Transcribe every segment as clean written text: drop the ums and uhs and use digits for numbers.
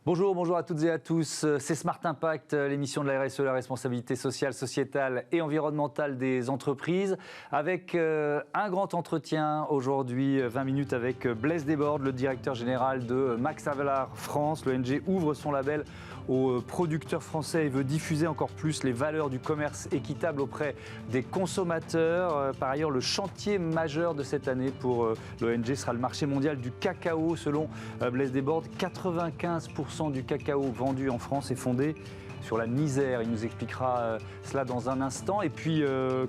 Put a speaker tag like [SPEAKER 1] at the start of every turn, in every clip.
[SPEAKER 1] Bonjour à toutes et à tous. C'est Smart Impact, l'émission de la RSE, la responsabilité sociale, sociétale et environnementale des entreprises, avec un grand entretien aujourd'hui, 20 minutes avec Blaise Desbordes, le directeur général de Max Havelaar France. L'ONG ouvre son label aux producteurs français et veut diffuser encore plus les valeurs du commerce équitable auprès des consommateurs. Par ailleurs, le chantier majeur de cette année pour l'ONG sera le marché mondial du cacao. Selon Blaise Desbordes, 95% du cacao vendu en France est fondé sur la misère. Il nous expliquera cela dans un instant. Et puis,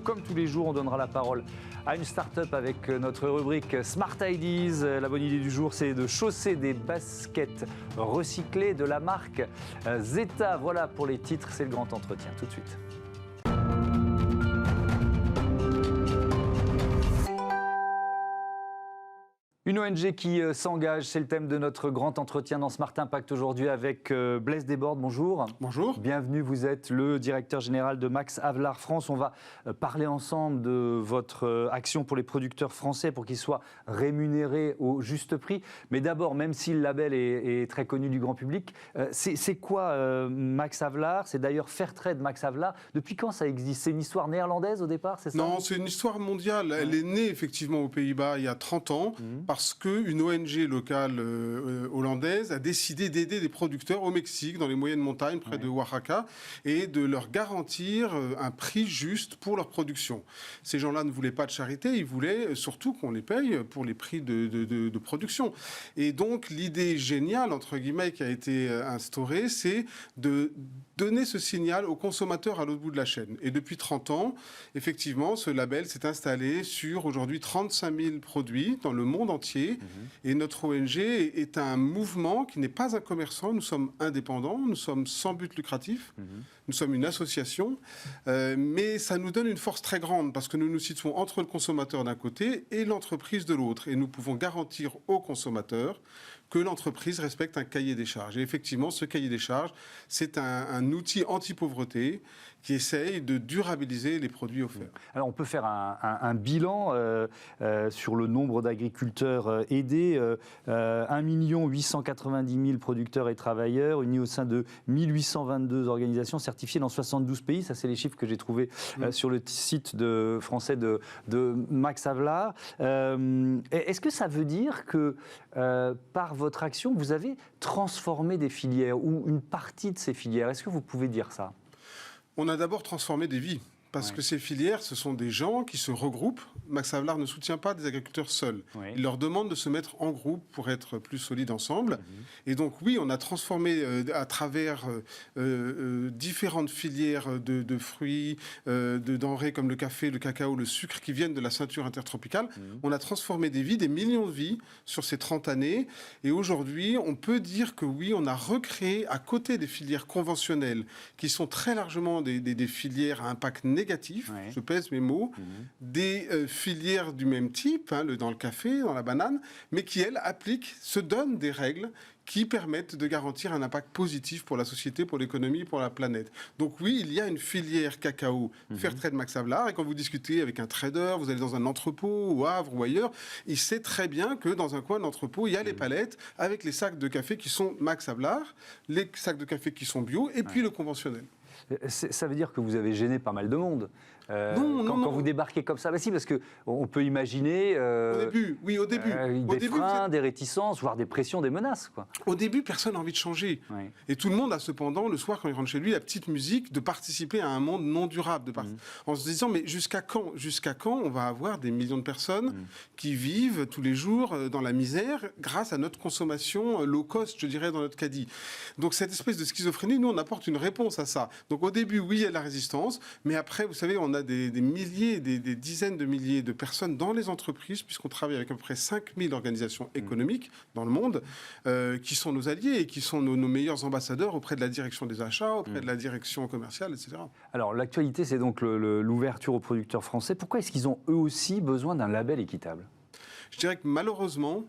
[SPEAKER 1] comme tous les jours, on donnera la parole à une start-up avec notre rubrique Smart Ideas. La bonne idée du jour, c'est de chausser des baskets recyclées de la marque Zeta. Voilà pour les titres, c'est le grand entretien. Tout de suite. Une ONG qui s'engage, c'est le thème de notre grand entretien dans Smart Impact aujourd'hui avec Blaise Desbordes. Bonjour.
[SPEAKER 2] Bonjour.
[SPEAKER 1] Bienvenue, vous êtes le directeur général de Max Havelaar France. On va parler ensemble de votre action pour les producteurs français pour qu'ils soient rémunérés au juste prix. Mais d'abord, même si le label est très connu du grand public, c'est quoi Max Havelaar? C'est d'ailleurs Fairtrade Max Havelaar. Depuis quand ça existe? C'est une histoire néerlandaise au départ, c'est ça?
[SPEAKER 2] Non, c'est une histoire mondiale. Elle est née effectivement aux Pays-Bas il y a 30 ans. Parce qu'une ONG locale hollandaise a décidé d'aider des producteurs au Mexique, dans les moyennes montagnes, près de Oaxaca, et de leur garantir un prix juste pour leur production. Ces gens-là ne voulaient pas de charité, ils voulaient surtout qu'on les paye pour les prix de production. Et donc, l'idée géniale, entre guillemets, qui a été instaurée, c'est de donner ce signal aux consommateurs à l'autre bout de la chaîne. Et depuis 30 ans, effectivement, ce label s'est installé sur aujourd'hui 35 000 produits dans le monde entier. Et notre ONG est un mouvement qui n'est pas un commerçant. Nous sommes indépendants, nous sommes sans but lucratif, nous sommes une association. Mais ça nous donne une force très grande parce que nous nous situons entre le consommateur d'un côté et l'entreprise de l'autre. Et nous pouvons garantir aux consommateurs que l'entreprise respecte un cahier des charges. Et effectivement, ce cahier des charges, c'est un outil anti-pauvreté qui essaye de durabiliser les produits offerts.
[SPEAKER 1] Alors, on peut faire un bilan sur le nombre d'agriculteurs aidés. 1 890 000 producteurs et travailleurs, unis au sein de 1822 organisations certifiées dans 72 pays. Ça, c'est les chiffres que j'ai trouvés sur le site français de Max Havelaar. Est-ce que ça veut dire que par votre action, vous avez transformé des filières ou une partie de ces filières? Est-ce que vous pouvez dire ça?
[SPEAKER 2] On a d'abord transformé des vies. Parce que ces filières, ce sont des gens qui se regroupent. Max Havelaar ne soutient pas des agriculteurs seuls. Il leur demande de se mettre en groupe pour être plus solides ensemble. Et donc oui, on a transformé à travers différentes filières de fruits, de denrées comme le café, le cacao, le sucre qui viennent de la ceinture intertropicale. On a transformé des vies, des millions de vies sur ces 30 années. Et aujourd'hui, on peut dire que oui, on a recréé à côté des filières conventionnelles qui sont très largement des filières à impact négatif, je pèse mes mots, des filières du même type, dans le café, dans la banane, mais qui, elles, se donnent des règles qui permettent de garantir un impact positif pour la société, pour l'économie, pour la planète. Donc oui, il y a une filière cacao Fairtrade Max Havelaar, et quand vous discutez avec un trader, vous allez dans un entrepôt, au Havre ou ailleurs, il sait très bien que dans un coin de l'entrepôt, il y a les palettes avec les sacs de café qui sont Max Havelaar, les sacs de café qui sont bio, et puis le conventionnel.
[SPEAKER 1] Ça veut dire que vous avez gêné pas mal de monde.
[SPEAKER 2] Quand
[SPEAKER 1] vous débarquez comme ça, si, parce qu'on peut imaginer
[SPEAKER 2] au début.
[SPEAKER 1] Des freins, des réticences, voire des pressions, des menaces. Quoi.
[SPEAKER 2] Au début, personne n'a envie de changer. Et tout le monde a cependant, le soir, quand il rentre chez lui, la petite musique de participer à un monde non durable. En se disant, mais jusqu'à quand on va avoir des millions de personnes qui vivent tous les jours dans la misère grâce à notre consommation low cost, je dirais, dans notre caddie. Donc cette espèce de schizophrénie, nous, on apporte une réponse à ça. Donc au début, oui, il y a de la résistance, mais après, vous savez, on a des milliers, des dizaines de milliers de personnes dans les entreprises, puisqu'on travaille avec à peu près 5000 organisations économiques dans le monde, qui sont nos alliés et qui sont nos meilleurs ambassadeurs auprès de la direction des achats, auprès de la direction commerciale, etc.
[SPEAKER 1] Alors l'actualité, c'est donc l'ouverture aux producteurs français. Pourquoi est-ce qu'ils ont eux aussi besoin d'un label équitable?
[SPEAKER 2] Je dirais que malheureusement,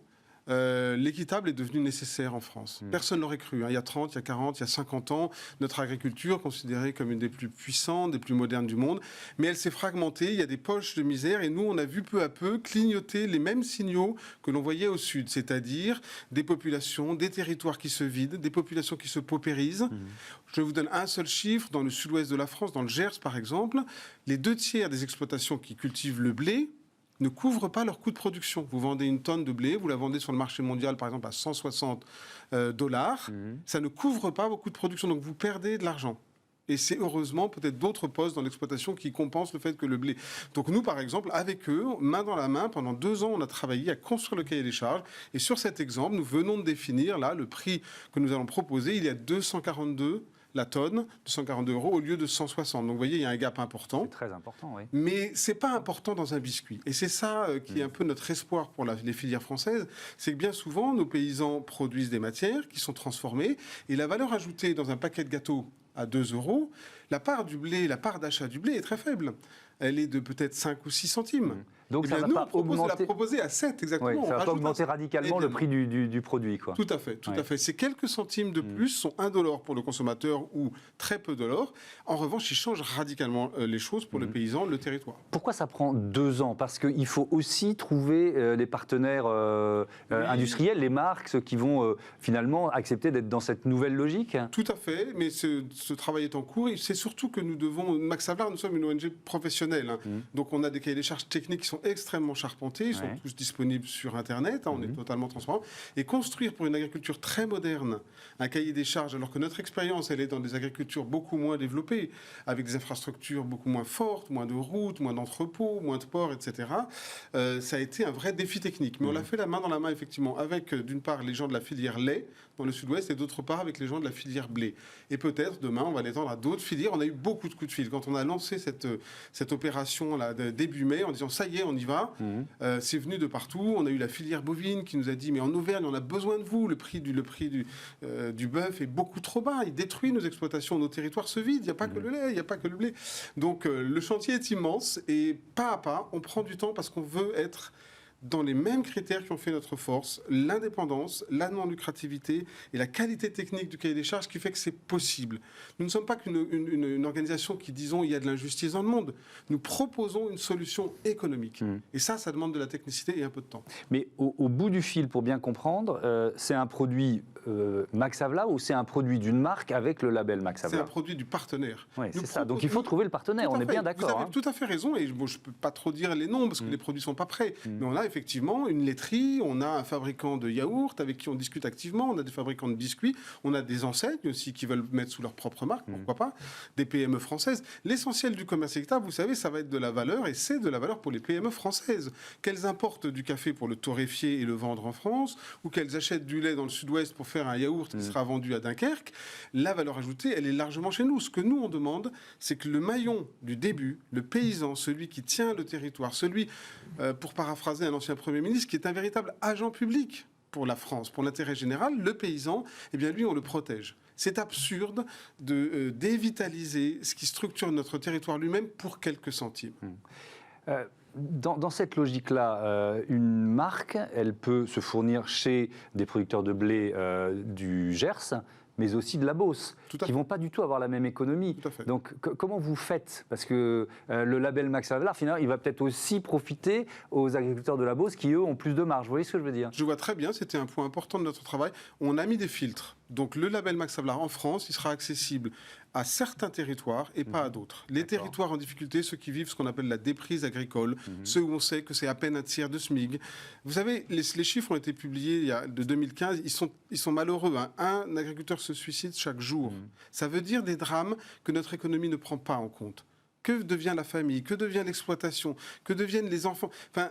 [SPEAKER 2] l'équitable est devenu nécessaire en France. Personne ne l'aurait cru. Il y a 30, il y a 40, il y a 50 ans, notre agriculture, considérée comme une des plus puissantes, des plus modernes du monde, mais elle s'est fragmentée, il y a des poches de misère, et nous, on a vu peu à peu clignoter les mêmes signaux que l'on voyait au sud, c'est-à-dire des populations, des territoires qui se vident, des populations qui se paupérisent. Je vous donne un seul chiffre, dans le sud-ouest de la France, dans le Gers par exemple, les 2/3 des exploitations qui cultivent le blé ne couvrent pas leur coût de production. Vous vendez une tonne de blé, vous la vendez sur le marché mondial, par exemple, à 160 $. Ça ne couvre pas vos coûts de production, donc vous perdez de l'argent. Et c'est heureusement peut-être d'autres postes dans l'exploitation qui compensent le fait que le blé... Donc nous, par exemple, avec eux, main dans la main, pendant 2 ans, on a travaillé à construire le cahier des charges. Et sur cet exemple, nous venons de définir, là, le prix que nous allons proposer. Il y a 242 la tonne, 242 € au lieu de 160. Donc vous voyez, il y a un gap important.
[SPEAKER 1] C'est très important, oui.
[SPEAKER 2] Mais ce n'est pas important dans un biscuit. Et c'est ça qui est un peu notre espoir pour les filières françaises. C'est que bien souvent, nos paysans produisent des matières qui sont transformées. Et la valeur ajoutée dans un paquet de gâteaux à 2 €, la part du blé, la part d'achat du blé est très faible. Elle est de peut-être 5 ou 6 centimes.
[SPEAKER 1] Donc
[SPEAKER 2] Eh
[SPEAKER 1] ça
[SPEAKER 2] bien,
[SPEAKER 1] va pas augmenter...
[SPEAKER 2] on la proposer à 7, exactement.
[SPEAKER 1] Oui, ça ne va pas augmenter radicalement le prix du produit, quoi.
[SPEAKER 2] Tout à fait, tout à fait. Ces quelques centimes de plus sont 1 $ pour le consommateur ou très peu $. En revanche, ils changent radicalement les choses pour le paysan, le territoire.
[SPEAKER 1] Pourquoi ça prend 2 ans? Parce qu'il faut aussi trouver les partenaires industriels, les marques, ceux qui vont finalement accepter d'être dans cette nouvelle logique.
[SPEAKER 2] Tout à fait, mais ce travail est en cours. Et c'est surtout que nous devons... Max Havelaar, nous sommes une ONG professionnelle. Donc on a des cahiers des charges techniques qui sont extrêmement charpentés. Ils sont tous disponibles sur Internet. On est totalement transparent. Et construire pour une agriculture très moderne un cahier des charges, alors que notre expérience, elle est dans des agricultures beaucoup moins développées, avec des infrastructures beaucoup moins fortes, moins de routes, moins d'entrepôts, moins de ports, etc. Ça a été un vrai défi technique. Mais on l'a fait la main dans la main, effectivement, avec d'une part les gens de la filière lait dans le sud-ouest et d'autre part avec les gens de la filière blé. Et peut-être demain, on va l'étendre à d'autres filières. On a eu beaucoup de coups de fil. Quand on a lancé cette opération là, début mai, en disant ça y est, on y va, c'est venu de partout. On a eu la filière bovine qui nous a dit mais en Auvergne, on a besoin de vous. Le prix du bœuf est beaucoup trop bas. Il détruit nos exploitations, nos territoires se vident. Il n'y a pas que le lait, il n'y a pas que le blé. Donc le chantier est immense et pas à pas, on prend du temps parce qu'on veut être dans les mêmes critères qui ont fait notre force, l'indépendance, la non-lucrativité et la qualité technique du cahier des charges qui fait que c'est possible. Nous ne sommes pas qu'une organisation qui disons il y a de l'injustice dans le monde. Nous proposons une solution économique. Et ça demande de la technicité et un peu de temps.
[SPEAKER 1] Mais au bout du fil, pour bien comprendre, c'est un produit Max Havelaar ou c'est un produit d'une marque avec le label Max Havelaar?
[SPEAKER 2] C'est un produit du partenaire.
[SPEAKER 1] Oui, c'est ça. Donc il faut trouver le partenaire, on est bien d'accord.
[SPEAKER 2] Vous avez tout à fait raison, et bon, je ne peux pas trop dire les noms parce que les produits ne sont pas prêts. Mais on a effectivement une laiterie, on a un fabricant de yaourt avec qui on discute activement, on a des fabricants de biscuits, on a des enseignes aussi qui veulent mettre sous leur propre marque, pourquoi pas, des PME françaises. L'essentiel du commerce équitable, vous savez, ça va être de la valeur, et c'est de la valeur pour les PME françaises. Qu'elles importent du café pour le torréfier et le vendre en France, ou qu'elles achètent du lait dans le sud-ouest pour faire un yaourt qui sera vendu à Dunkerque, la valeur ajoutée, elle est largement chez nous. Ce que nous, on demande, c'est que le maillon du début, le paysan, celui qui tient le territoire, celui, pour paraphraser un ancien Premier ministre, qui est un véritable agent public pour la France, pour l'intérêt général, le paysan, eh bien lui, on le protège. C'est absurde de dévitaliser ce qui structure notre territoire lui-même pour quelques centimes.
[SPEAKER 1] Dans cette logique-là, une marque, elle peut se fournir chez des producteurs de blé du Gers, mais aussi de la Beauce, qui ne vont pas du tout avoir la même économie. Donc comment vous faites? Parce que le label Max Havelaar, finalement, il va peut-être aussi profiter aux agriculteurs de la Beauce qui, eux, ont plus de marge. Vous voyez ce que je veux dire?
[SPEAKER 2] Je vois très bien, c'était un point important de notre travail. On a mis des filtres. Donc le label Max Havelaar en France, il sera accessible à certains territoires et pas à d'autres. Les territoires en difficulté, ceux qui vivent ce qu'on appelle la déprise agricole, ceux où on sait que c'est à peine un tiers de SMIC. Vous savez, les chiffres ont été publiés de 2015, ils sont malheureux. Hein. Un agriculteur se suicide chaque jour. Ça veut dire des drames que notre économie ne prend pas en compte. Que devient la famille? Que devient l'exploitation? Que deviennent les enfants? Enfin,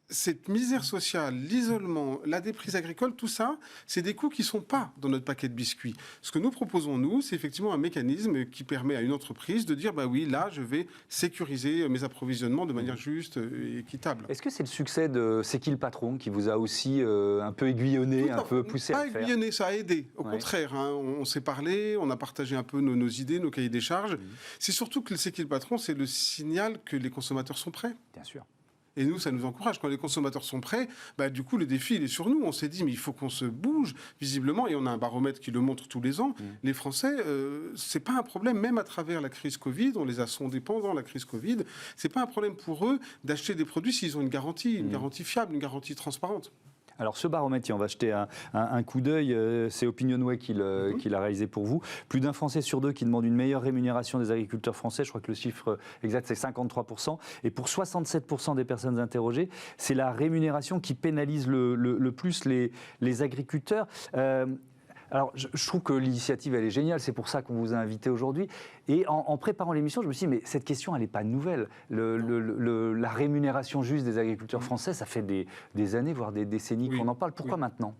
[SPEAKER 2] cette misère sociale, l'isolement, la déprise agricole, tout ça, c'est des coûts qui ne sont pas dans notre paquet de biscuits. Ce que nous proposons, nous, c'est effectivement un mécanisme qui permet à une entreprise de dire, bah oui, là, je vais sécuriser mes approvisionnements de manière juste et équitable.
[SPEAKER 1] Est-ce que c'est le succès de C'est qui le patron qui vous a aussi un peu aiguillonné, un peu poussé à le faire?
[SPEAKER 2] Pas aiguillonné, ça a aidé. Au contraire, hein, on s'est parlé, on a partagé un peu nos idées, nos cahiers des charges. C'est surtout que le C'est qui le patron, c'est le signal que les consommateurs sont prêts.
[SPEAKER 1] Bien sûr.
[SPEAKER 2] Et nous, ça nous encourage. Quand les consommateurs sont prêts, du coup, le défi, il est sur nous. On s'est dit, mais il faut qu'on se bouge, visiblement, et on a un baromètre qui le montre tous les ans. Les Français, c'est pas un problème, même à travers la crise Covid, on les a sondés pendant la crise Covid, c'est pas un problème pour eux d'acheter des produits s'ils ont une garantie fiable, une garantie transparente.
[SPEAKER 1] Alors ce baromètre, on va jeter un coup d'œil, c'est Opinionway qui l'a réalisé pour vous. Plus d'un Français sur deux qui demande une meilleure rémunération des agriculteurs français, je crois que le chiffre exact c'est 53%. Et pour 67% des personnes interrogées, c'est la rémunération qui pénalise le plus les agriculteurs. Alors, je trouve que l'initiative, elle est géniale, c'est pour ça qu'on vous a invité aujourd'hui. Et en préparant l'émission, je me suis dit, mais cette question, elle n'est pas nouvelle. La rémunération juste des agriculteurs français, ça fait des années, voire des décennies qu'on en parle. Pourquoi maintenant ?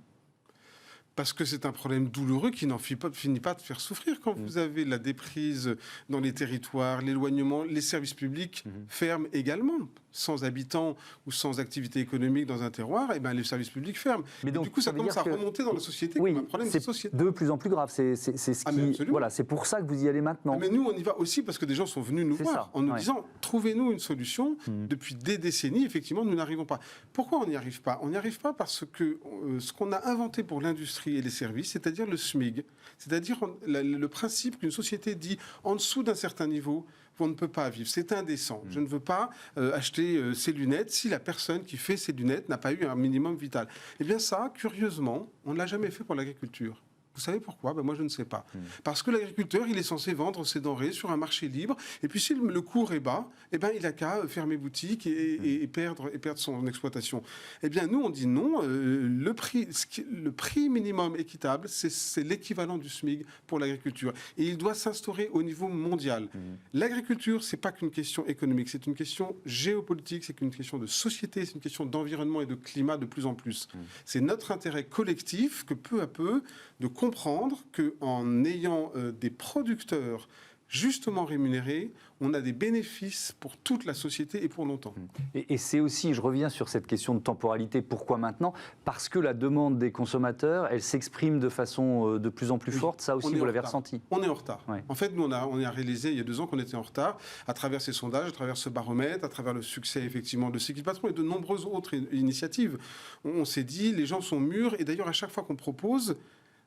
[SPEAKER 2] Parce que c'est un problème douloureux qui n'en finit pas de faire souffrir. Quand vous avez la déprise dans les territoires, l'éloignement, les services publics ferment également. Sans habitants ou sans activité économique dans un terroir, les services publics ferment. Mais donc, du coup, ça commence à remonter dans la société comme un problème de société.
[SPEAKER 1] De plus en plus grave. C'est pour ça que vous y allez maintenant.
[SPEAKER 2] Mais nous, on y va aussi parce que des gens sont venus nous voir en nous disant « Trouvez-nous une solution ». Depuis des décennies, effectivement, nous n'arrivons pas. Pourquoi on n'y arrive pas ? On n'y arrive pas parce que ce qu'on a inventé pour l'industrie et les services, c'est-à-dire le SMIG, c'est-à-dire le principe qu'une société dit en dessous d'un certain niveau, on ne peut pas vivre. C'est indécent. Je ne veux pas acheter ces lunettes si la personne qui fait ces lunettes n'a pas eu un minimum vital. Eh bien ça, curieusement, on ne l'a jamais fait pour l'agriculture. Vous savez pourquoi ? Moi, je ne sais pas. Parce que l'agriculteur, il est censé vendre ses denrées sur un marché libre. Et puis, si le cours est bas, il n'a qu'à fermer boutique et perdre son exploitation. Eh bien, nous, on dit non. Le prix minimum équitable, c'est l'équivalent du SMIC pour l'agriculture. Et il doit s'instaurer au niveau mondial. L'agriculture, ce n'est pas qu'une question économique. C'est une question géopolitique, c'est une question de société, c'est une question d'environnement et de climat de plus en plus. C'est notre intérêt collectif que peu à peu, de comprendre qu'en ayant des producteurs justement rémunérés, on a des bénéfices pour toute la société et pour longtemps.
[SPEAKER 1] Et c'est aussi, je reviens sur cette question de temporalité, pourquoi maintenant ? Parce que la demande des consommateurs, elle s'exprime de façon de plus en plus forte, ça aussi vous l'avez ressenti.
[SPEAKER 2] On est en retard. Ouais. En fait, nous, on a réalisé il y a 2 ans qu'on était en retard, à travers ces sondages, à travers ce baromètre, à travers le succès effectivement de C'est qui le patron et de nombreuses autres initiatives. On s'est dit, les gens sont mûrs, et d'ailleurs à chaque fois qu'on propose,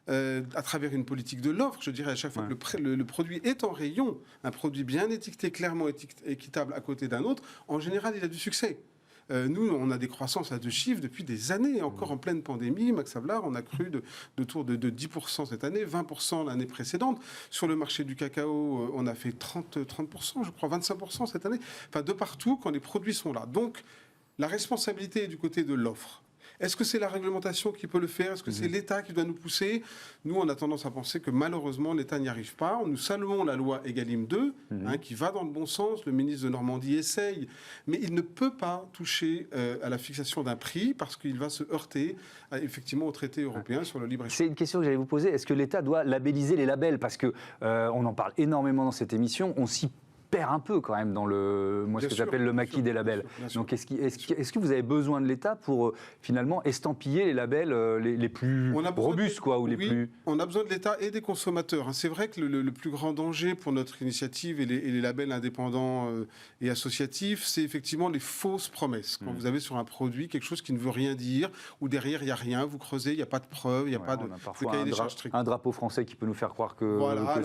[SPEAKER 2] à travers une politique de l'offre, je dirais à chaque fois que le produit est en rayon, un produit bien étiqueté, clairement équitable à côté d'un autre, en général, il a du succès. Nous, on a des croissances à 2 chiffres depuis des années, encore en pleine pandémie. Max Havelaar, on a cru de 10% cette année, 20% l'année précédente. Sur le marché du cacao, on a fait 30%, je crois, 25% cette année. Enfin, de partout, quand les produits sont là. Donc, la responsabilité est du côté de l'offre. Est-ce que c'est la réglementation qui peut le faire ? Est-ce que c'est l'État qui doit nous pousser ? Nous, on a tendance à penser que malheureusement, l'État n'y arrive pas. Nous saluons la loi Egalim 2, qui va dans le bon sens. Le ministre de Normandie essaye. Mais il ne peut pas toucher à la fixation d'un prix parce qu'il va se heurter effectivement au traité européen sur le libre-échange.
[SPEAKER 1] C'est une question que j'allais vous poser. Est-ce que l'État doit labelliser les labels ? Parce qu'on en parle énormément dans cette émission. On s'y perd un peu quand même dans ce que j'appelle le maquis des labels. Bien sûr. Donc est-ce que vous avez besoin de l'État pour finalement estampiller les labels les plus robustes ou les plus...
[SPEAKER 2] On a besoin de l'État et des consommateurs. C'est vrai que le plus grand danger pour notre initiative et les labels indépendants et associatifs, c'est effectivement les fausses promesses. Quand vous avez sur un produit quelque chose qui ne veut rien dire, ou derrière il n'y a rien, vous creusez, il n'y a pas de preuve, il n'y a pas de cahier des charges strict.
[SPEAKER 1] Un drapeau français qui peut nous faire croire que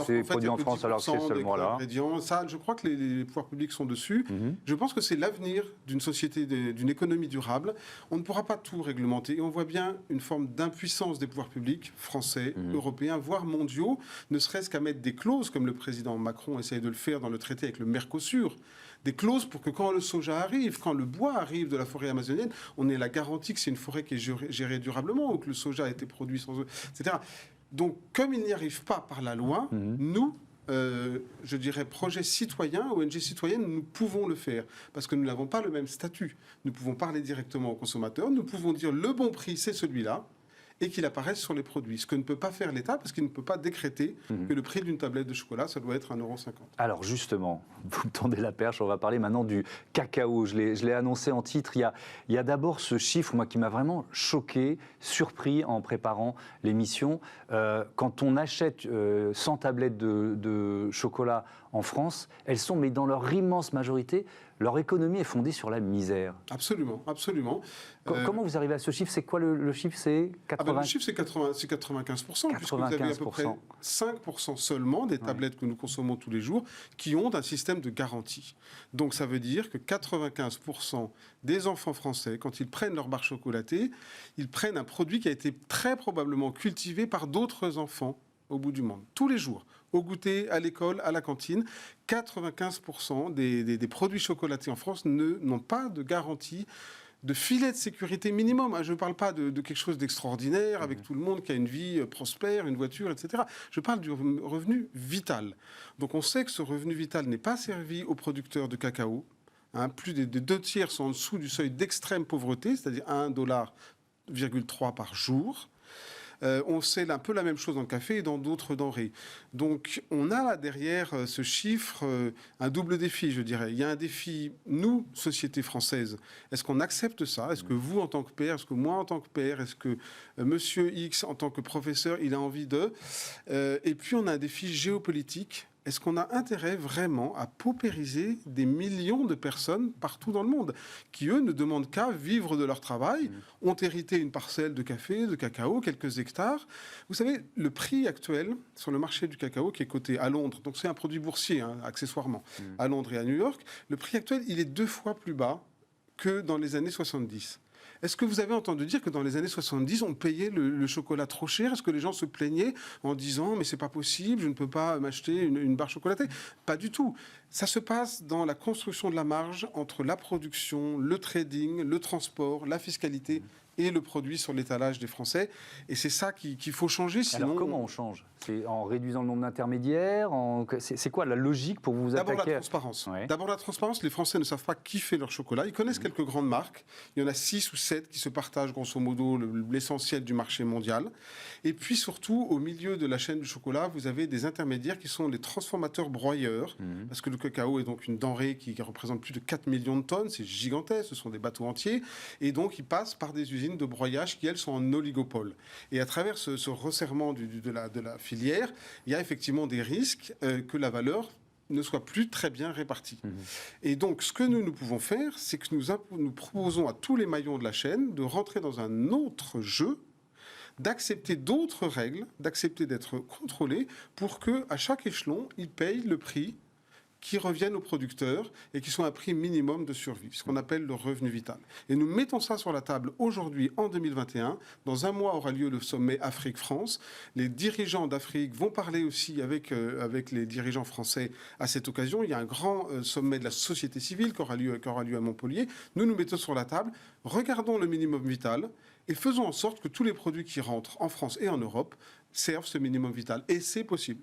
[SPEAKER 1] c'est produit en France alors que c'est seulement là.
[SPEAKER 2] Ça, je crois que les pouvoirs publics sont dessus. Je pense que c'est l'avenir d'une société, d'une économie durable. On ne pourra pas tout réglementer. Et on voit bien une forme d'impuissance des pouvoirs publics français, européens, voire mondiaux, ne serait-ce qu'à mettre des clauses, comme le président Macron essaye de le faire dans le traité avec le Mercosur, des clauses pour que quand le soja arrive, quand le bois arrive de la forêt amazonienne, on ait la garantie que c'est une forêt qui est gérée durablement ou que le soja a été produit sans eau, etc. Donc, comme il n'y arrive pas par la loi, nous... je dirais, projet citoyen, ONG citoyenne, nous pouvons le faire parce que nous n'avons pas le même statut. Nous pouvons parler directement aux consommateurs, nous pouvons dire le bon prix, c'est celui-là, et qu'il apparaisse sur les produits. Ce que ne peut pas faire l'État parce qu'il ne peut pas décréter que le prix d'une tablette de chocolat, ça doit être 1,50 €.
[SPEAKER 1] Alors justement, vous me tendez la perche, on va parler maintenant du cacao. Je l'ai annoncé en titre. Il y a d'abord ce chiffre, moi, qui m'a vraiment choqué, surpris en préparant l'émission. Quand on achète 100 tablettes de chocolat en France, elles sont, mais dans leur immense majorité, leur économie est fondée sur la misère.
[SPEAKER 2] Absolument, absolument.
[SPEAKER 1] Comment vous arrivez à ce chiffre? C'est quoi le chiffre? C'est 80...
[SPEAKER 2] Le chiffre, c'est 95%, puisque vous avez à peu près 5% seulement des tablettes que nous consommons tous les jours qui ont un système de garantie. Donc ça veut dire que 95% des enfants français, quand ils prennent leur barre chocolatée, ils prennent un produit qui a été très probablement cultivé par d'autres enfants au bout du monde, tous les jours. Au goûter, à l'école, à la cantine, 95% des produits chocolatés en France n'ont pas de garantie, de filet de sécurité minimum. Je ne parle pas de quelque chose d'extraordinaire avec tout le monde qui a une vie prospère, une voiture, etc. Je parle du revenu vital. Donc on sait que ce revenu vital n'est pas servi aux producteurs de cacao. Plus des 2/3 sont en dessous du seuil d'extrême pauvreté, c'est-à-dire $1,3 par jour. On sait un peu la même chose dans le café et dans d'autres denrées. Donc, on a là derrière ce chiffre un double défi, je dirais. Il y a un défi, nous, société française, est-ce qu'on accepte ça? Est-ce que vous, en tant que père, est-ce que moi, en tant que père, est-ce que Monsieur X, en tant que professeur, il a envie de... Et puis, on a un défi géopolitique. Est-ce qu'on a intérêt vraiment à paupériser des millions de personnes partout dans le monde qui, eux, ne demandent qu'à vivre de leur travail, ont hérité une parcelle de café, de cacao, quelques hectares. Vous savez, le prix actuel sur le marché du cacao qui est coté à Londres, donc c'est un produit boursier, accessoirement, à Londres et à New York, le prix actuel, il est 2 fois plus bas que dans les années 70. Est-ce que vous avez entendu dire que dans les années 70, on payait le chocolat trop cher? Est-ce que les gens se plaignaient en disant « mais c'est pas possible, je ne peux pas m'acheter une barre chocolatée » Pas du tout. Ça se passe dans la construction de la marge entre la production, le trading, le transport, la fiscalité et le produit sur l'étalage des Français. Et c'est ça qu'il faut changer. Sinon...
[SPEAKER 1] Alors comment on change? C'est en réduisant le nombre d'intermédiaires? C'est quoi la logique pour vous attaquer?
[SPEAKER 2] D'abord la transparence.
[SPEAKER 1] Ouais.
[SPEAKER 2] D'abord la transparence. Les Français ne savent pas qui fait leur chocolat. Ils connaissent quelques grandes marques. Il y en a 6 ou 7 qui se partagent grosso modo l'essentiel du marché mondial. Et puis surtout, au milieu de la chaîne du chocolat, vous avez des intermédiaires qui sont les transformateurs broyeurs. Parce que le cacao est donc une denrée qui représente plus de 4 millions de tonnes. C'est gigantesque. Ce sont des bateaux entiers. Et donc, ils passent par des usines de broyage qui, elles, sont en oligopole. Et à travers ce resserrement de la filière, il y a effectivement des risques que la valeur ne soit plus très bien répartie. Et donc, ce que nous pouvons faire, c'est que nous proposons à tous les maillons de la chaîne de rentrer dans un autre jeu, d'accepter d'autres règles, d'accepter d'être contrôlés pour qu'à chaque échelon, ils payent le prix qui reviennent aux producteurs et qui sont à prix minimum de survie, ce qu'on appelle le revenu vital. Et nous mettons ça sur la table aujourd'hui, en 2021. Dans un mois aura lieu le sommet Afrique-France. Les dirigeants d'Afrique vont parler aussi avec les dirigeants français à cette occasion. Il y a un grand sommet de la société civile qui aura lieu à Montpellier. Nous mettons sur la table, regardons le minimum vital et faisons en sorte que tous les produits qui rentrent en France et en Europe servent ce minimum vital. Et c'est possible.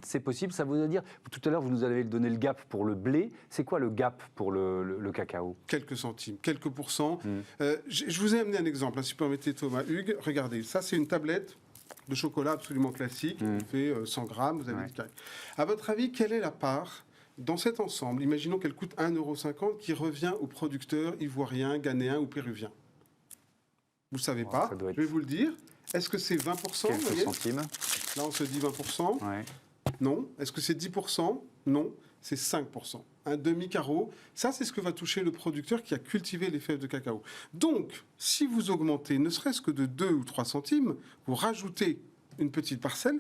[SPEAKER 1] C'est possible, ça veut dire... Tout à l'heure, vous nous avez donné le gap pour le blé. C'est quoi le gap pour le cacao?
[SPEAKER 2] Quelques centimes, quelques pourcents. Je vous ai amené un exemple, si vous permettez, Thomas Hugues. Regardez, ça, c'est une tablette de chocolat absolument classique. Qui fait 100 grammes, vous avez le carré. À votre avis, quelle est la part dans cet ensemble? Imaginons qu'elle coûte 1,50 € qui revient aux producteurs ivoiriens, ghanéens ou péruviens. Vous ne savez pas, je vais vous le dire. Est-ce que c'est 20%?
[SPEAKER 1] Quelques centimes.
[SPEAKER 2] Là, on se dit 20%.
[SPEAKER 1] Ouais.
[SPEAKER 2] Non. Est-ce que c'est 10%? Non. C'est 5%. Un demi-carreau. Ça, c'est ce que va toucher le producteur qui a cultivé les fèves de cacao. Donc, si vous augmentez ne serait-ce que de 2 ou 3 centimes, vous rajoutez une petite parcelle,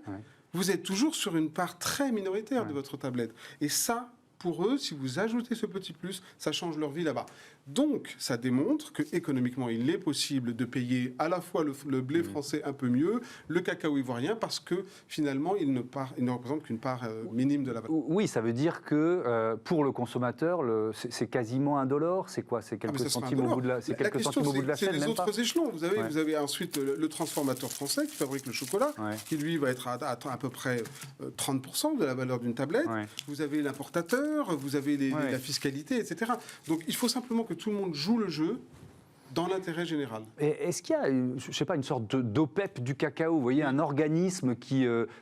[SPEAKER 2] vous êtes toujours sur une part très minoritaire de votre tablette. Et ça, pour eux, si vous ajoutez ce petit plus, ça change leur vie là-bas. Donc, ça démontre qu'économiquement, il est possible de payer à la fois le blé français un peu mieux, le cacao ivoirien, parce que finalement, il ne représente qu'une part minime de la valeur.
[SPEAKER 1] Oui, ça veut dire que pour le consommateur, c'est quasiment $1. C'est quoi? C'est quelques centimes au bout de la chaîne, même pas?
[SPEAKER 2] C'est les autres échelons. Vous avez ensuite le transformateur français qui fabrique le chocolat, qui lui va être à peu près 30% de la valeur d'une tablette. Vous avez l'importateur, vous avez la fiscalité, etc. Donc, il faut simplement que tout le monde joue le jeu dans l'intérêt général.
[SPEAKER 1] Est-ce qu'il y a, je sais pas, une sorte d'OPEP du cacao, vous voyez, un organisme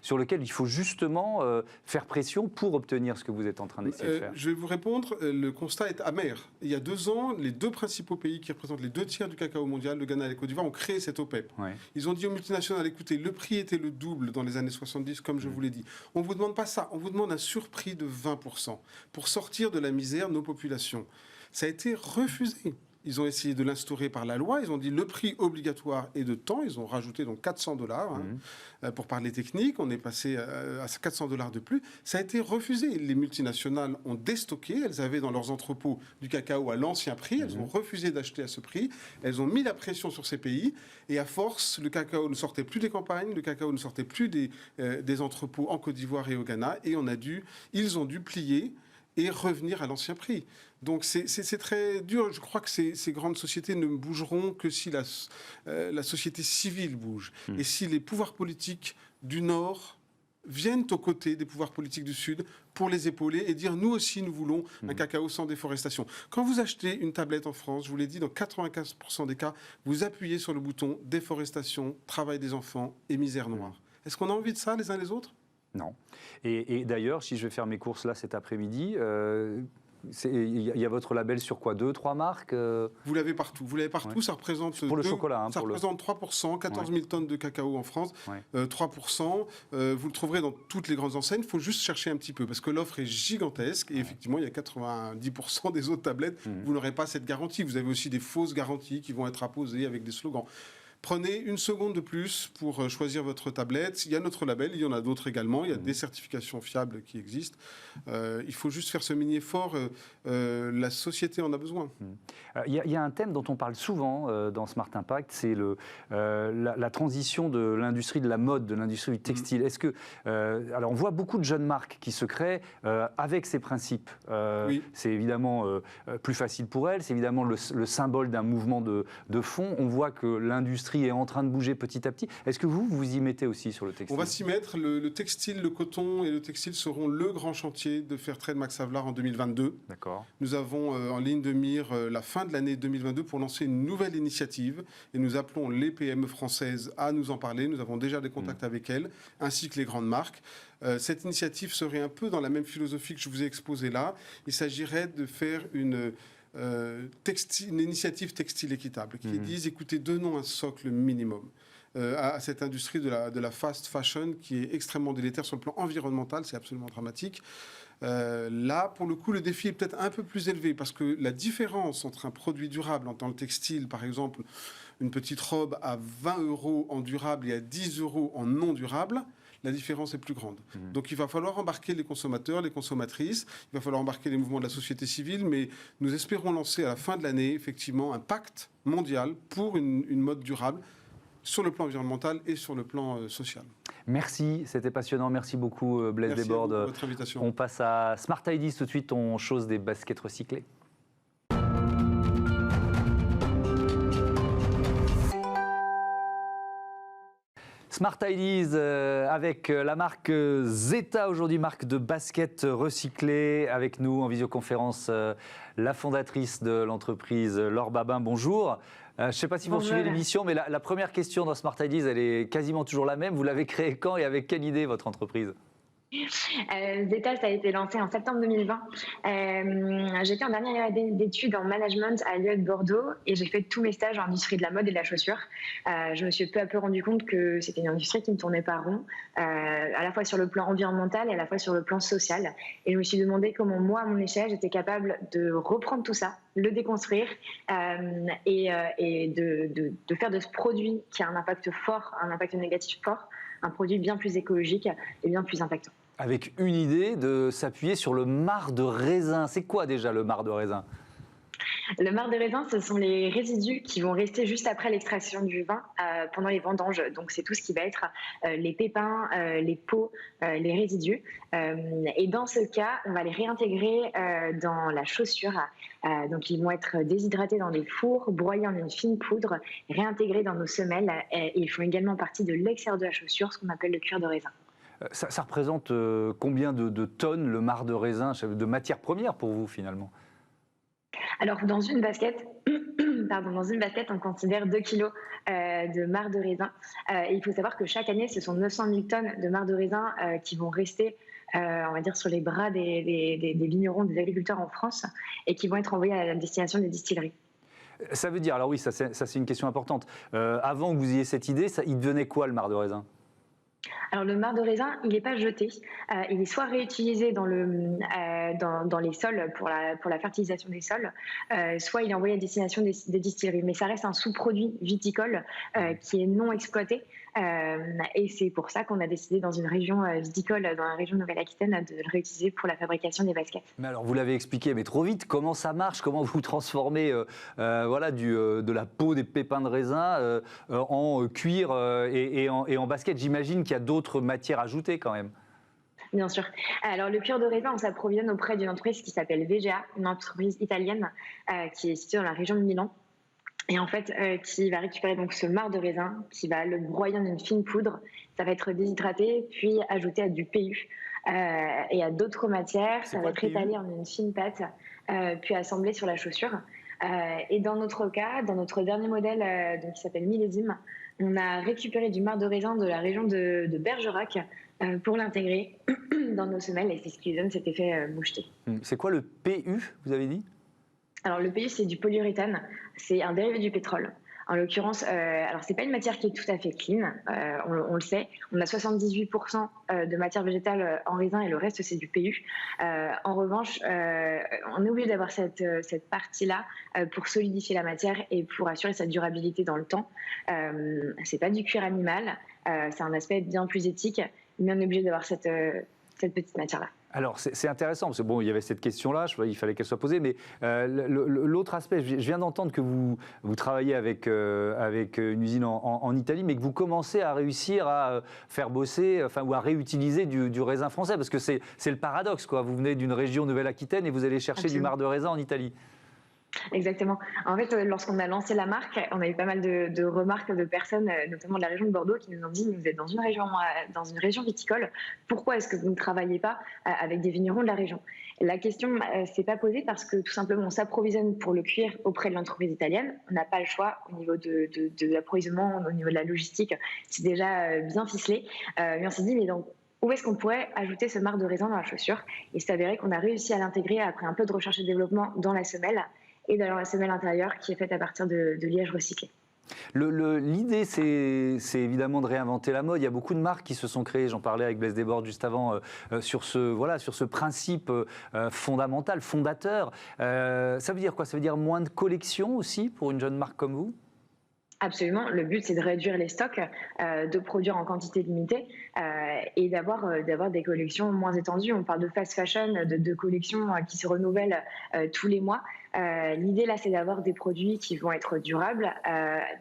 [SPEAKER 1] sur lequel il faut justement faire pression pour obtenir ce que vous êtes en train d'essayer de faire?
[SPEAKER 2] Je vais vous répondre, le constat est amer. Il y a 2 ans, les 2 principaux pays qui représentent les 2/3 du cacao mondial, le Ghana et la Côte d'Ivoire, ont créé cette OPEP. Ils ont dit aux multinationales, écoutez, le prix était le double dans les années 70, comme je vous l'ai dit. On ne vous demande pas ça, on vous demande un surprix de 20% pour sortir de la misère nos populations. Ça a été refusé. Ils ont essayé de l'instaurer par la loi. Ils ont dit le prix obligatoire est de temps. Ils ont rajouté donc $400 pour parler technique. On est passé à $400 de plus. Ça a été refusé. Les multinationales ont déstocké. Elles avaient dans leurs entrepôts du cacao à l'ancien prix. Elles ont refusé d'acheter à ce prix. Elles ont mis la pression sur ces pays. Et à force, le cacao ne sortait plus des campagnes. Le cacao ne sortait plus des entrepôts en Côte d'Ivoire et au Ghana. Et ils ont dû plier et revenir à l'ancien prix. Donc c'est très dur. Je crois que ces grandes sociétés ne bougeront que si la société civile bouge. Et si les pouvoirs politiques du Nord viennent aux côtés des pouvoirs politiques du Sud pour les épauler et dire nous aussi nous voulons un cacao sans déforestation. Quand vous achetez une tablette en France, je vous l'ai dit, dans 95% des cas, vous appuyez sur le bouton déforestation, travail des enfants et misère noire. Est-ce qu'on a envie de ça les uns les autres ?
[SPEAKER 1] Non. Et d'ailleurs, si je vais faire mes courses là cet après-midi, il y a votre label sur quoi ? 2-3 marques
[SPEAKER 2] Vous l'avez partout. Vous l'avez partout. Ouais. Ça représente
[SPEAKER 1] pour le chocolat.
[SPEAKER 2] Ça représente 3%, 14 000 tonnes de cacao en France. 3%. Vous le trouverez dans toutes les grandes enseignes. Il faut juste chercher un petit peu parce que l'offre est gigantesque. Et effectivement, il y a 90% des autres tablettes. Vous n'aurez pas cette garantie. Vous avez aussi des fausses garanties qui vont être apposées avec des slogans. Prenez une seconde de plus pour choisir votre tablette. Il y a notre label, il y en a d'autres également. Il y a des certifications fiables qui existent. Il faut juste faire ce mini-effort. La société en a besoin.
[SPEAKER 1] Il y a un thème dont on parle souvent dans Smart Impact, c'est la transition de l'industrie de la mode, de l'industrie du textile. Est-ce que, alors on voit beaucoup de jeunes marques qui se créent avec ces principes. Oui. C'est évidemment plus facile pour elles. C'est évidemment le symbole d'un mouvement de fond. On voit que l'industrie est en train de bouger petit à petit. Est-ce que vous y mettez aussi sur le textile ?
[SPEAKER 2] On va s'y mettre. Le textile, le coton et le textile seront le grand chantier de Fairtrade Max Havelaar en 2022.
[SPEAKER 1] D'accord.
[SPEAKER 2] Nous avons en ligne de mire la fin de l'année 2022 pour lancer une nouvelle initiative et nous appelons les PME françaises à nous en parler. Nous avons déjà des contacts avec elles, ainsi que les grandes marques. Cette initiative serait un peu dans la même philosophie que je vous ai exposée là. Il s'agirait de faire une initiative textile équitable qui dise, écoutez, donnons un socle minimum à cette industrie de la fast fashion qui est extrêmement délétère sur le plan environnemental, c'est absolument dramatique. Là, pour le coup, le défi est peut-être un peu plus élevé parce que la différence entre un produit durable dans le textile, par exemple, une petite robe à 20 € en durable et à 10 € en non durable, la différence est plus grande. Donc il va falloir embarquer les consommateurs, les consommatrices, il va falloir embarquer les mouvements de la société civile, mais nous espérons lancer à la fin de l'année, effectivement, un pacte mondial pour une mode durable sur le plan environnemental et sur le plan social.
[SPEAKER 1] Merci, c'était passionnant. Merci beaucoup Blaise Desbordes.
[SPEAKER 2] Merci pour votre invitation.
[SPEAKER 1] On passe à Smart Ideas tout de suite, on chose des baskets recyclées. Smart Ideas avec la marque Zeta aujourd'hui, marque de baskets recyclées. Avec nous en visioconférence, la fondatrice de l'entreprise, Laure Babin. Bonjour. Je ne sais pas si vous suivez l'émission, mais la première question dans Smart Ideas, elle est quasiment toujours la même. Vous l'avez créée quand et avec quelle idée, votre entreprise ?
[SPEAKER 3] Zeta, ça a été lancé en septembre 2020. J'étais en dernière année d'études en management à l'IEL Bordeaux et j'ai fait tous mes stages en industrie de la mode et de la chaussure. Je me suis peu à peu rendu compte que c'était une industrie qui ne tournait pas rond, à la fois sur le plan environnemental et à la fois sur le plan social. Et je me suis demandé comment moi, à mon échelle, j'étais capable de reprendre tout ça, le déconstruire et de faire de ce produit qui a un impact fort, un impact négatif fort, un produit bien plus écologique et bien plus impactant.
[SPEAKER 1] Avec une idée de s'appuyer sur le marc de raisin. C'est quoi déjà le marc de raisin ?
[SPEAKER 3] Le marc de raisin, ce sont les résidus qui vont rester juste après l'extraction du vin pendant les vendanges. Donc, c'est tout ce qui va être les pépins, les peaux, les résidus. Et dans ce cas, on va les réintégrer dans la chaussure. Donc, ils vont être déshydratés dans des fours, broyés en une fine poudre, réintégrés dans nos semelles. Et ils font également partie de l'extérieur de la chaussure, ce qu'on appelle le cuir de raisin.
[SPEAKER 1] Ça représente combien de tonnes le marc de raisin, de matière première pour vous finalement ?
[SPEAKER 3] Alors, dans une basket, on considère 2 kilos de marc de raisin. Il faut savoir que chaque année, ce sont 900 000 tonnes de marc de raisin qui vont rester, on va dire, sur les bras des vignerons, des agriculteurs en France et qui vont être envoyés à la destination des distilleries.
[SPEAKER 1] Ça veut dire, alors oui, ça c'est une question importante. Avant que vous ayez cette idée, il devenait quoi le marc de raisin ?
[SPEAKER 3] Alors le marc de raisin, il n'est pas jeté, il est soit réutilisé dans les sols pour la fertilisation des sols, soit il est envoyé à destination des distilleries. Mais ça reste un sous-produit viticole qui est non exploité. Et c'est pour ça qu'on a décidé dans une région viticole, dans la région de Nouvelle-Aquitaine, de le réutiliser pour la fabrication des baskets.
[SPEAKER 1] Mais alors vous l'avez expliqué, mais trop vite, comment ça marche? Comment vous transformez de la peau des pépins de raisin en cuir et en basket? J'imagine qu'il y a d'autres matières ajoutées quand même.
[SPEAKER 3] Bien sûr. Alors, le cuir de raisin, on s'approvisionne auprès d'une entreprise qui s'appelle VGA, une entreprise italienne qui est située dans la région de Milan. Et en fait, qui va récupérer donc ce marc de raisin, qui va le broyer en une fine poudre. Ça va être déshydraté, puis ajouté à du PU et à d'autres matières. Ça va être étalé en une fine pâte, puis assemblé sur la chaussure. Et dans notre cas, dans notre dernier modèle donc qui s'appelle Millésime, on a récupéré du marc de raisin de la région de Bergerac pour l'intégrer dans nos semelles. Et c'est ce qui donne cet effet moucheté.
[SPEAKER 1] C'est quoi le PU, vous avez dit?
[SPEAKER 3] Alors le PU, c'est du polyuréthane, c'est un dérivé du pétrole. En l'occurrence, alors c'est pas une matière qui est tout à fait clean, on le sait. On a 78% de matière végétale en raisin et le reste c'est du PU. En revanche, on est obligé d'avoir cette partie-là pour solidifier la matière et pour assurer sa durabilité dans le temps. C'est pas du cuir animal, c'est un aspect bien plus éthique, mais on est obligé d'avoir cette petite matière-là.
[SPEAKER 1] Alors, c'est intéressant, parce que bon, il y avait cette question-là, il fallait qu'elle soit posée, mais l'autre aspect, je viens d'entendre que vous travaillez avec une usine en Italie, mais que vous commencez à réussir à faire bosser, ou à réutiliser du raisin français, parce que c'est le paradoxe, quoi. Vous venez d'une région Nouvelle-Aquitaine et vous allez chercher Absolument. Du marc de raisin en Italie.
[SPEAKER 3] Exactement. En fait, lorsqu'on a lancé la marque, on a eu pas mal de remarques de personnes, notamment de la région de Bordeaux, qui nous ont dit « Vous êtes dans une région viticole, pourquoi est-ce que vous ne travaillez pas avec des vignerons de la région ?» La question ne s'est pas posée parce que tout simplement, on s'approvisionne pour le cuir auprès de l'entreprise italienne. On n'a pas le choix au niveau de l'approvisionnement, au niveau de la logistique. C'est déjà bien ficelé. Mais on s'est dit « Mais donc, où est-ce qu'on pourrait ajouter ce marc de raisin dans la chaussure ?» Et c'est avéré qu'on a réussi à l'intégrer après un peu de recherche et développement dans la semelle. Et dans la semelle intérieure qui est faite à partir de liège recyclé.
[SPEAKER 1] L'idée, c'est évidemment de réinventer la mode. Il y a beaucoup de marques qui se sont créées. J'en parlais avec Blaise Desbordes juste avant sur ce principe fondamental, fondateur. Ça veut dire quoi? Ça veut dire moins de collections aussi pour une jeune marque comme vous?
[SPEAKER 3] Absolument. Le but, c'est de réduire les stocks, de produire en quantité limitée et d'avoir des collections moins étendues. On parle de fast fashion, de collections qui se renouvellent tous les mois. L'idée, là, c'est d'avoir des produits qui vont être durables,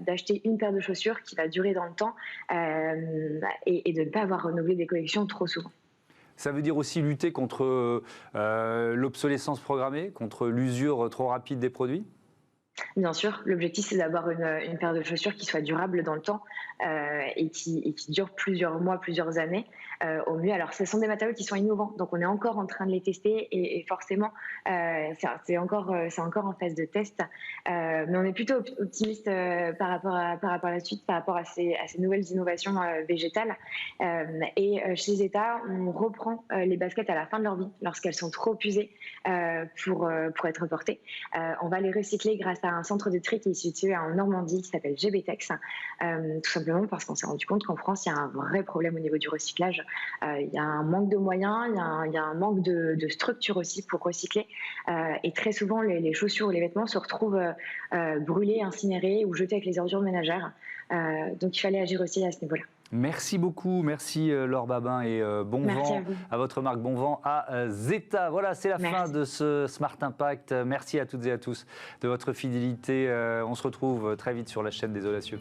[SPEAKER 3] d'acheter une paire de chaussures qui va durer dans le temps et de ne pas avoir renouvelé des collections trop souvent.
[SPEAKER 1] Ça veut dire aussi lutter contre l'obsolescence programmée, contre l'usure trop rapide des produits?
[SPEAKER 3] Bien sûr, l'objectif c'est d'avoir une paire de chaussures qui soit durable dans le temps et qui dure plusieurs mois, plusieurs années au mieux. Alors ce sont des matériaux qui sont innovants, donc on est encore en train de les tester et forcément c'est encore en phase de test. Mais on est plutôt optimiste par rapport à la suite, par rapport à ces nouvelles innovations végétales. Et chez Zeta, on reprend les baskets à la fin de leur vie, lorsqu'elles sont trop usées pour être portées. On va les recycler grâce à un centre de tri qui est situé en Normandie qui s'appelle GBTEX, tout simplement parce qu'on s'est rendu compte qu'en France, il y a un vrai problème au niveau du recyclage. Il y a un manque de moyens, il y a un manque de structure aussi pour recycler. Et très souvent, les chaussures ou les vêtements se retrouvent brûlés, incinérés ou jetés avec les ordures ménagères. Donc il fallait agir aussi à ce niveau-là. Merci
[SPEAKER 1] beaucoup, merci Laure Babin et bon vent à votre marque, bon vent à Zeta. Voilà, c'est la fin de ce Smart Impact. Merci à toutes et à tous de votre fidélité. On se retrouve très vite sur la chaîne des Audacieux.